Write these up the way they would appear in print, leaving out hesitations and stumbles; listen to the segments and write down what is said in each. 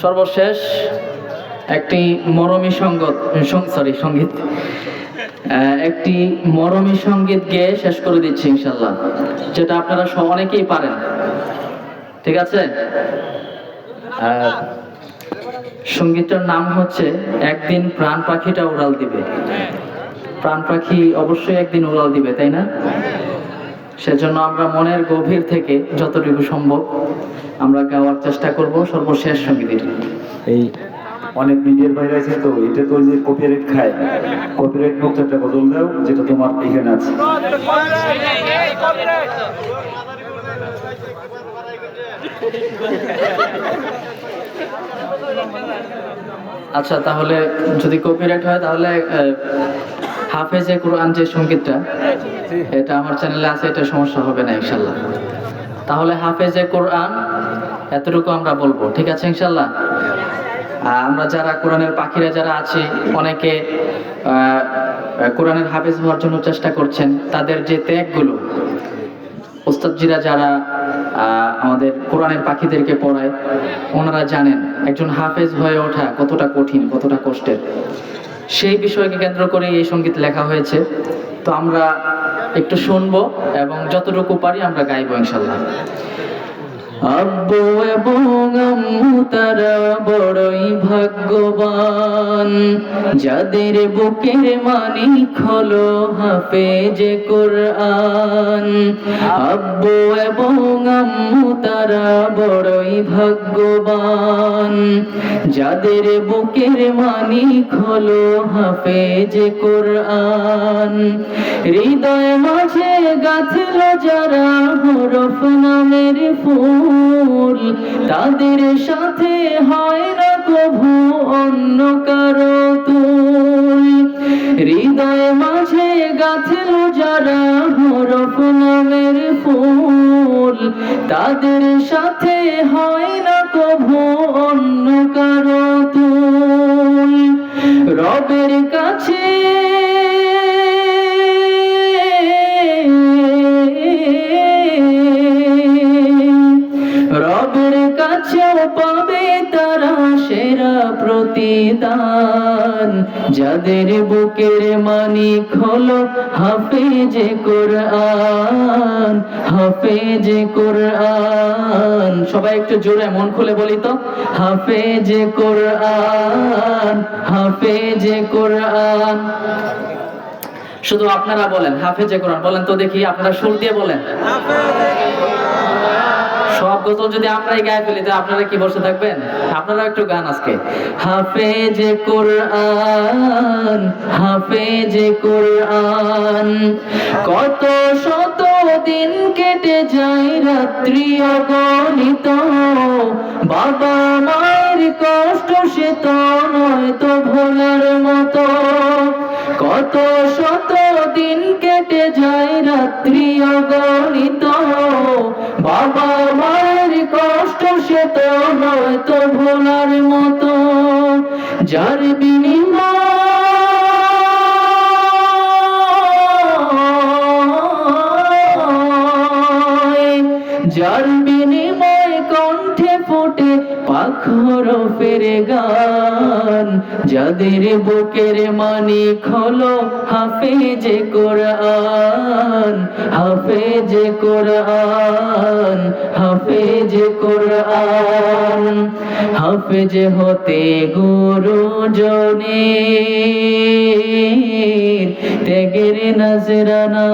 সর্বশেষ একটি মরমী সঙ্গীত একটি মরমী সঙ্গীত গেয়ে শেষ করে দিচ্ছি ইনশাল্লাহ, যেটা আপনারা অনেকেই পারেন। ঠিক আছে? সঙ্গীতটার নাম হচ্ছে একদিন প্রাণ পাখিটা উড়াল দিবে। প্রাণ পাখি অবশ্যই একদিন উড়াল দিবে, তাই না? সেজন্য আমরা মনের গভীর থেকে যতটুকু সম্ভব আমরা গাওয়ার চেষ্টা করব। সর্বশেষ সঙ্গীত এই অনেক মিডিয়ার বাইরে আছে, তো এটা তো যে কপিরাইট খায়, কপিরাইট মুক্ত একটা গজল দাও যেটা তোমার এখানে আছে। আচ্ছা, তাহলে যদি কপিরাইট হয় তাহলে হাফেজে কোরআন যে সঙ্গীতটা, এটা আমার চ্যানেলে আছে, এটা সমস্যা হবে না ইনশাল্লাহ। তাহলে হাফেজে কোরআন এতটুকু আমরা বলবো, ঠিক আছে ইনশাল্লাহ? আমরা যারা কোরআনের পাখিরা যারা আছি, অনেকে কোরআনের হাফেজ হওয়ার জন্য চেষ্টা করছেন, তাদের যে ত্যাগগুলো, ওস্তাদজিরা যারা আমাদের কোরআনের পাখিদেরকে পড়ায়, ওনারা জানেন একজন হাফেজ হয়ে ওঠা কতটা কঠিন, কতটা কষ্টের। সেই বিষয়কে কেন্দ্র করে এই সঙ্গীত লেখা হয়েছে। তো আমরা একটু শুনবো এবং যতটুকু পারি আমরা গাইবো ইনশাল্লাহ। আব্বু এবং আম্মু তারা বড়ই ভাগ্যবান, যাদের বুকের মানিক হলো হাফেজে কোরআন। আব্বু এবং আম্মু তারা বড়ই ভাগ্যবান, যাদের বুকের মানিক হলো হাফেজে কোরআন। হৃদয় মাঝে গাঁথল যারা হরফ নামের ফুল, তাদের সাথে হয় না কভু অন্য কারো তুল। হৃদয় মাঝে গাঁথল যারা হরফ নামের ফুল, তাদের সাথে হয় না কভু অন্য কারো তুল। রবের কাছে পাবে তারা সেরা প্রতিদান, যাদের বুকের মানিক হলো হাফেজে কোরআন, হাফেজে কোরআন। সবাই একটু জোরে মন খুলে বলি তো, হাফেজে কোরআন, হাফেজে কোরআন। শুধু আপনারা বলেন হাফেজে কোরআন, বলেন তো দেখি, আপনারা সুর দিয়ে বলেন। সব গজল যদি আমরাই গায়ে ফেলি তো আপনারা কি বসে থাকবেন? আপনারা একটু গান আজকে। হাফেজে কোরআন, হাফেজে কোরআন। কত শত দিন কেটে যায় রাত্রি অগণিত, বাবা মায়ের কষ্ট সে তো নয় তো ভোলার মতো। কত শত দিন কেটে যায় রাত্রি অগণিত, বাবা মায়ের কষ্ট সে তো নয় তো ভোলার মতো। যার বিনিময় কণ্ঠে ফোটে পাক হরফের গান, যাদের বুকের মানিক হলো হাফেজে কোরআন, হাফেজে কোরআন, হাফেজে কোরআন। হাফেজে হতে গুরুজনের ত্যাগের নজরানা,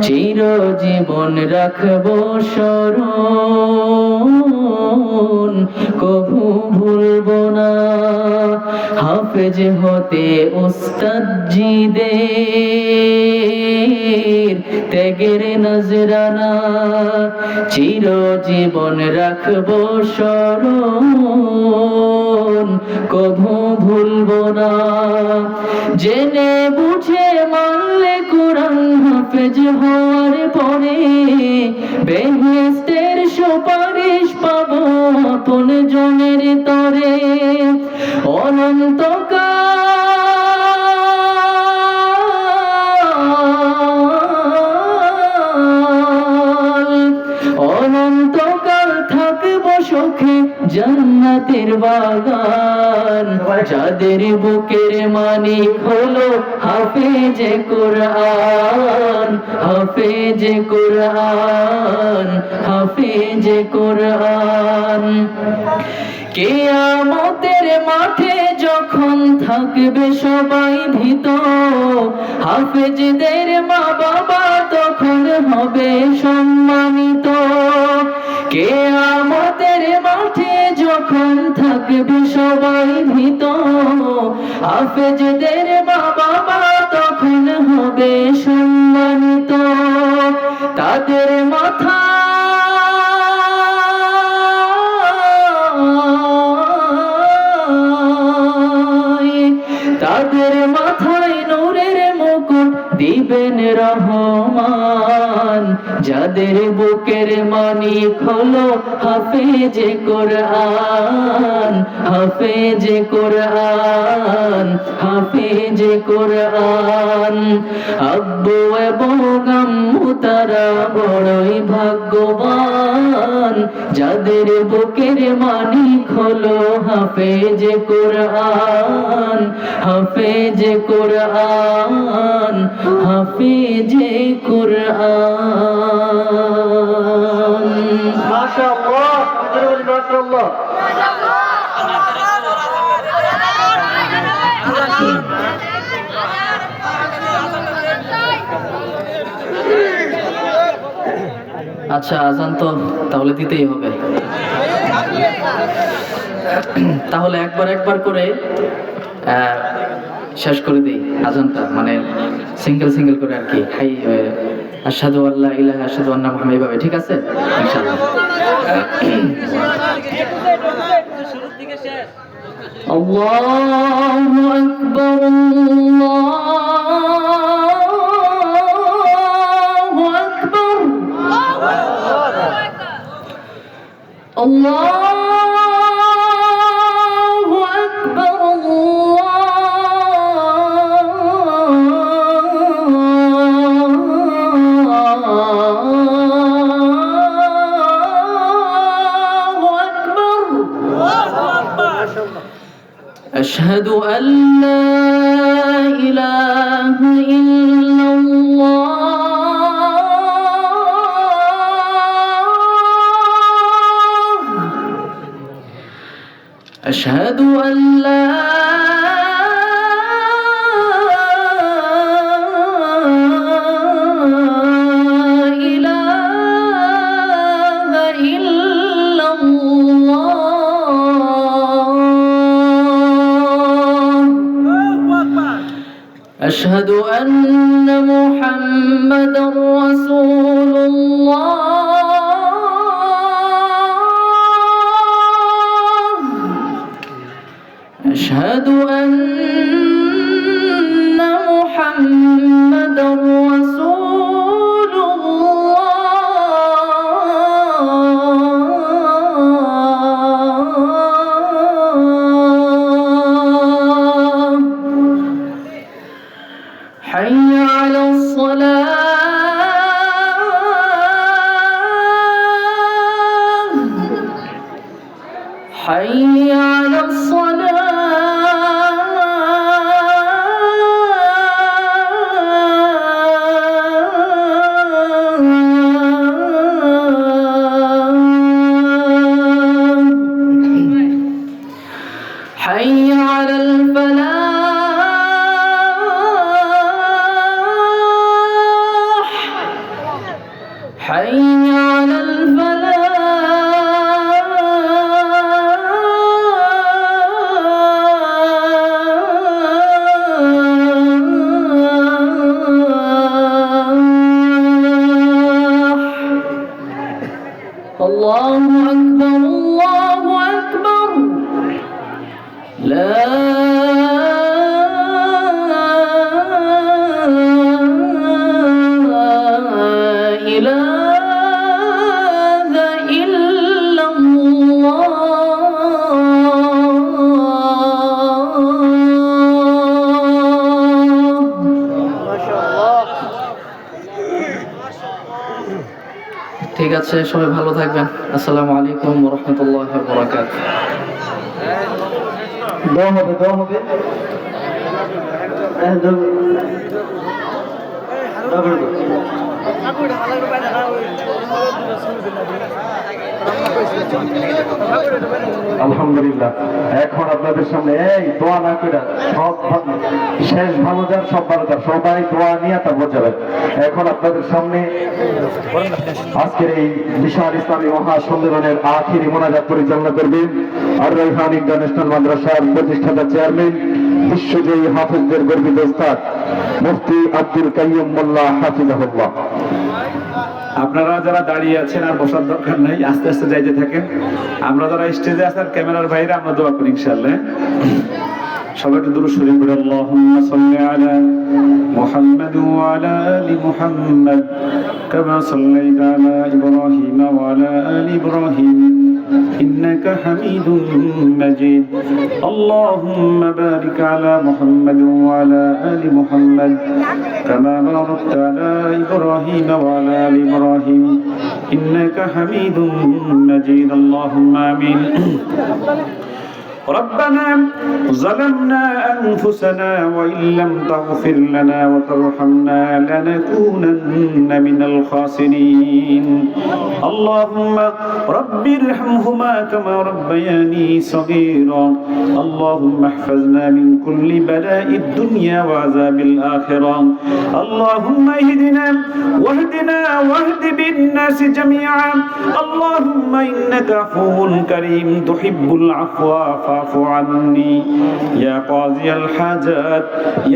চিরজীবন রাখবো স্মরণ, কভু ভুলবো না। হাফেজ হতে উস্তাদজিদের ত্যাগের নজরানা, চিরজীবন রাখবো স্মরণ, কভু ভুলবো না। জেনে বুঝে মানলে কোরআন হাফেজ হওয়ার পরে, বেহেশতের সুপারিশ পাবো আপন জনের তরে। অনন্তকাল থাকবো সুখে জান্নাত জান্নাতের বাগান, যাদের বুকের মানিক হলো হাফেজে কোরআন, হাফেজে কোরআন, হাফেজে কোরআন। কিয়ামতের মাঠে যখন থাকবে সবাই ভীত, হাফেজদের মা বাবা তখন হবে সম্মানিত। কিয়ামতের মাঠে যখন থাকবে সবাই ভীত, হাফেজদের মা বাবা তখন হবে সম্মানিত। তাদের মাথা তাদের মাথায় নূরের মুকুট দিবেন রহমান, যাদের বুকের মানিক হলো হাফেজে কোরআন, হাফেজে কোরআন, হাফেজে কোরআন। আব্বু এবং আম্মু তারা বড়ই ভাগ্যবান, যাদের বুকের মানিক হলো হাফেজে কোরআন, হাফেজে কোরআন, হাফেজে কোরআন। মাশাআল্লাহ, মাশাআল্লাহ। আচ্ছা, আজান তো তাহলে দিতেই হবে। তাহলে একবার একবার করে শেষ করে দিই আজানটা, মানে সিঙ্গেল সিঙ্গেল করে আর কি। হাই আশহাদু আল্লা ইলাহা আশহাদু আন্না মুহাম্মাদান, এইভাবে ঠিক আছে ইনশাআল্লাহ। আল্লাহু আকবার, আল্লাহু আকবার, আল্লাহু আকবার, أشهد أن لا إله إلا الله، أشهد أن لا إله إلا الله، أشهد أن محمدا رسول الله، أشهد أن محمدا رسول الله. حي على الصلاة، حي على الصلاة، حي على الفلاح، حي على الفلاح. الله أكبر، الله أكبر، لا إله إلا الله. ঠিক আছে, সবাই ভালো থাকবেন। আসসালামু আলাইকুম ওয়া রাহমাতুল্লাহি ওয়া বারাকাতুহু। দোয়া হবে দোয়া হবে আলহামদুলিল্লাহ। এখন আপনাদের সামনে এই দোয়া না করে সব শেষ ভালো যার সব ভালো যার সবাই দোয়া নিয়ে তারপর যাবেন। এখন আপনাদের সামনে আজকের এই বিশাল ইসলামী মহাসম্মেলনের আখিরি মোনাজাত পরিচালনা করবেন আর রাইহান ইন্টারন্যাশনাল মাদ্রাসার প্রতিষ্ঠাতা চেয়ারম্যান বিশ্বজয়ী হাফেজদের গর্বিত উস্তাদ মুফতি আব্দুল কাইয়ুম মোল্লা হাফিজাহুল্লাহ। আপনারা যারা দাঁড়িয়ে আছেন আর বসার দরকার নাই, আস্তে আস্তে যাইতে থাকেন। আমরা যারা স্টেজে আছেন ক্যামেরার বাইরে আমরা দোয়া করি ইনশাআল্লাহ। সবাই একটু দুরূদ শরীফ পড়ে আল্লাহুম্মা সাল্লি আলা মুহাম্মাদ ওয়া আলা আলি মুহাম্মাদ কামা সাল্লাইতা আলা ইব্রাহিম ওয়া আলা আলি ইব্রাহিম إنك حميد مجيد اللهم بارك على محمد وعلى آل محمد كما باركت على إبراهيم وعلى آل إبراهيم إنك حميد مجيد اللهم آمين ربنا ظلمنا أنفسنا وإن لم تغفر لنا وترحمنا لنكونن من الخاسرين اللهم رب ارحمهما كما ربياني صغيرا اللهم احفظنا من كل بلاء الدنيا وعذاب الآخرة اللهم اهدنا واهد بالناس جميعا اللهم إنك عفو كريم تحب العفو فاعف عني يا قاضي الحاجات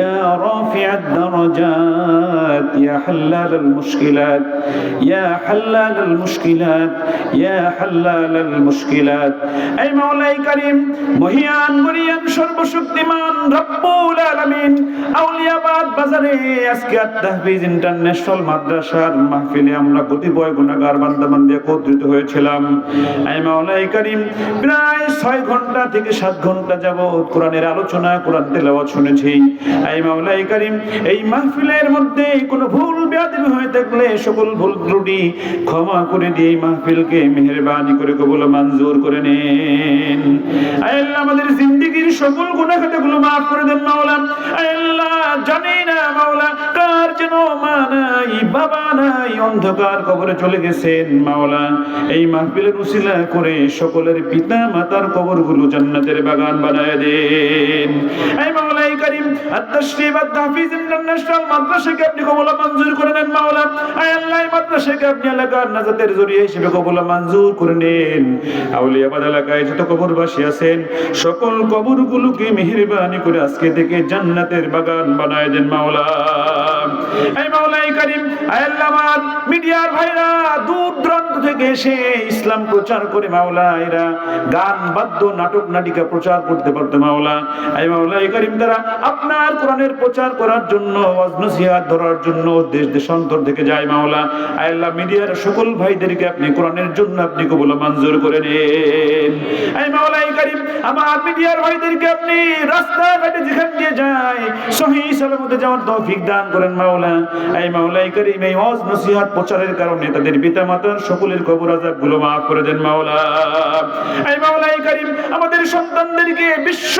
يا رافع الدرجات يا حلال المشكلات يا حلال المشكلات يا حلال المشكلات أي مولاي كريم মহিয়ান মরিয়ান সর্বশক্তিমান রব্বুল আলামিন আউলিয়াবাদ বাজারে আজকে তাহফিজ ইন্টারন্যাশনাল মাদ্রাসার মাহফিলে আমরা কতিপয় গুনাহগার বান্দাবান্দি একত্রিত হয়েছিলাম। আই মাওলাই করিম প্রায় 6 ঘন্টা থেকে 7 ঘন্টা যাবত কোরআনের আলোচনা কোরআন তেলাওয়াত শুনেছি। আই মাওলাই করিম এই মাহফিলের মধ্যে কোনো ভুল বেয়াদবি হয়ে থাকলে সকল ভুল ত্রুটি ক্ষমা করে দিয়ে এই মাহফিলকে মেহেরবানি করে কবুল মঞ্জুর করে নেন। আই আল্লাহ আমাদের জিন্দেগীর সকল গুনাহ খাতাগুলো মাফ করে দেন মাওলা। আই আল্লাহ জানি না মাওলা কার যেন মা নাই বাবা নাই অন্ধকার কবরে চলে গেছেন মাওলা এই মাহফিলের উসিলা করে সকলের পিতা মাতার কবরগুলো জান্নাতের বাগান বানায় দেন। এই মাওলাই করিম আত-তাশরীফ আত-তাহফিজ ইন্টারন্যাশনাল মাদ্রাসাকে আপনি কবুল মঞ্জুর করে নেন মাওলা। আয় আল্লাহ এই মাদ্রাসাকে আপনি এলাকার নাজাতের জরিয়া হিসেবে কবুল মঞ্জুর করে নেন। আউলিয়াবাদ এলাকায় যত কবরবাসী আছেন সকল কবরগুলোকে মেহেরবানি করে আজকে থেকে জান্নাতের বাগান বানায় দেন মাওলা। এই মাওলাই করিম আয় আল্লাহ আমার মিডিয়ার ভাইরা দূর দূরান্ত থেকে এসে ইসলাম প্রচার করে মাওলা এরা গান বাদ্য নাটক নাটিকা প্রচার করতে পারতো মাওলা। এই মাওলাই করিম তারা আপনার কোরআনের প্রচার করার জন্য ওয়াজ নসিহত ধরার জন্য দেশ দেশান্তর থেকে যায় মাওলা। আয় আল্লাহ মিডিয়ার সকল ভাইদেরকে আপনি কোরআনের জন্য আপনি কবুল মঞ্জুর করে নেন। এই মাওলাই করিম আমার মিডিয়ার ভাইদেরকে আপনি রাস্তাঘাটে যেখান দিয়ে যায় সহিহ সালামতে যাওয়ার তৌফিক দান করেন মাওলা। এই মাওলাই করিম এই ওয়াজ নসিহত প্রচারের কারণে তাদের পিতামাতার সকলের কবর আযাবগুলো মাফ করে দেন মাওলা। এই মাওলাই করিম আমাদের সন্তানদেরকে বিশ্ব